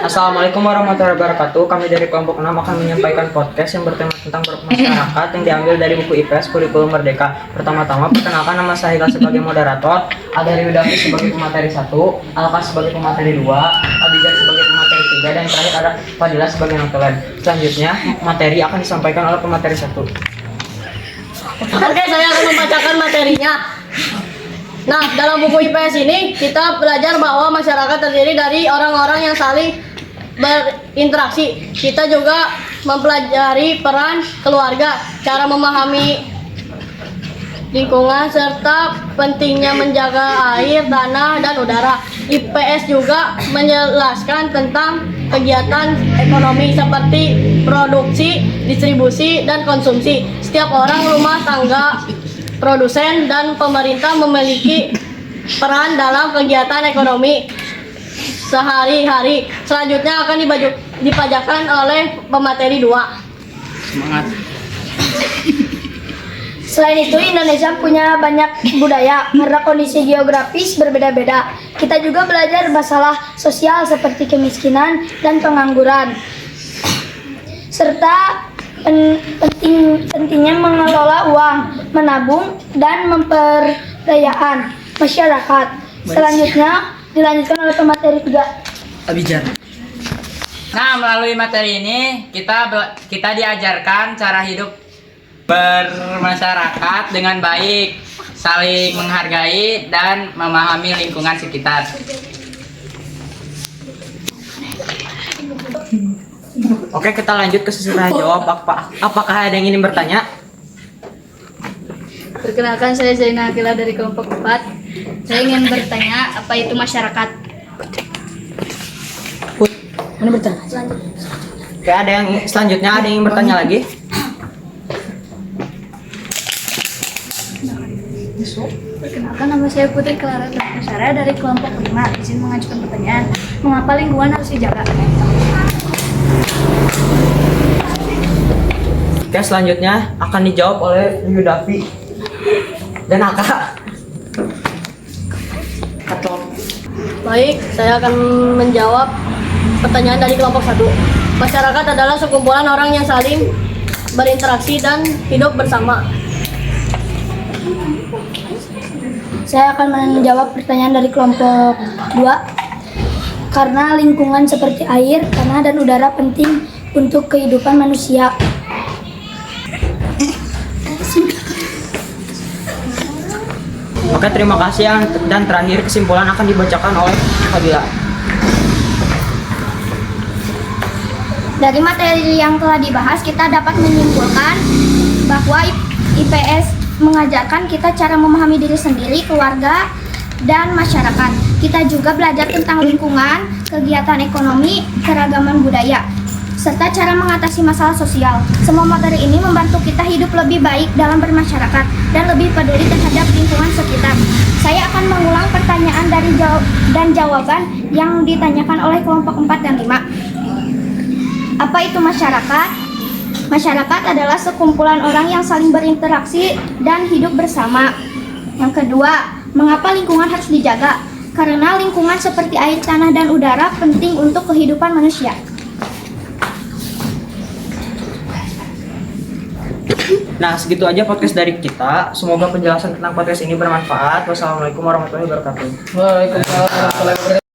Assalamualaikum warahmatullahi wabarakatuh. Kami dari kelompok 6 akan menyampaikan podcast yang bertema tentang masyarakat yang diambil dari buku IPS Kurikulum Merdeka. Pertama-tama, perkenalkan nama saya Hikal sebagai moderator, ada Riudafi sebagai pemateri 1, Alka sebagai pemateri 2, Abizar sebagai pemateri 3, dan terakhir ada Fadila sebagai notulen. Selanjutnya, materi akan disampaikan oleh pemateri 1. Oke, saya akan membacakan materinya. Nah, dalam buku IPS ini kita belajar bahwa masyarakat terdiri dari orang-orang yang saling berinteraksi. Kita juga mempelajari peran keluarga, cara memahami lingkungan, serta pentingnya menjaga air, tanah, dan udara. IPS juga menjelaskan tentang kegiatan ekonomi seperti produksi, distribusi, dan konsumsi. Setiap orang, rumah tangga, produsen, dan pemerintah memiliki peran dalam kegiatan ekonomi sehari-hari. Selanjutnya akan dibacakan oleh pemateri 2. Semangat. Selain itu, Indonesia punya banyak budaya karena kondisi geografis berbeda-beda. Kita juga belajar masalah sosial seperti kemiskinan dan pengangguran, serta pentingnya mengelola uang, menabung, dan memperdayaan masyarakat. Selanjutnya dilanjutkan oleh pemateri 3. Abizar. Nah, melalui materi ini kita diajarkan cara hidup bermasyarakat dengan baik, saling menghargai dan memahami lingkungan sekitar. Oke, kita lanjut ke sesi tanya jawab. Apakah ada yang ingin bertanya? Perkenalkan, saya Zaina Akila dari kelompok 4. Saya ingin bertanya, apa itu masyarakat? Mana bertanya? Oke, ada yang selanjutnya ada yang ingin bertanya lagi? Perkenalkan, nama saya Putri Clara Sarah dari kelompok 5. Izin mengajukan pertanyaan, mengapa lingkungan harus dijaga? Oke, selanjutnya akan dijawab oleh Riudafi dan Alka. Baik, saya akan menjawab pertanyaan dari kelompok 1. Masyarakat adalah sekumpulan orang yang saling berinteraksi dan hidup bersama. Saya akan menjawab pertanyaan dari kelompok 2. Karena lingkungan seperti air, tanah, dan udara penting untuk kehidupan manusia. Oke, terima kasih. Dan terakhir kesimpulan akan dibacakan oleh Fadila. Dari materi yang telah dibahas, kita dapat menyimpulkan bahwa IPS mengajarkan kita cara memahami diri sendiri, keluarga, dan masyarakat. Kita juga belajar tentang lingkungan, kegiatan ekonomi, keragaman budaya, serta cara mengatasi masalah sosial. Semua materi ini membantu kita hidup lebih baik dalam bermasyarakat dan lebih peduli terhadap lingkungan sekitar. Saya akan mengulang pertanyaan dan jawaban yang ditanyakan oleh kelompok 4 dan 5. Apa itu masyarakat? Masyarakat adalah sekumpulan orang yang saling berinteraksi dan hidup bersama. Yang kedua, mengapa lingkungan harus dijaga? Karena lingkungan seperti air, tanah, dan udara penting untuk kehidupan manusia. Nah, segitu aja podcast dari kita. Semoga penjelasan tentang podcast ini bermanfaat. Wassalamualaikum warahmatullahi wabarakatuh. Waalaikumsalam warahmatullahi wabarakatuh.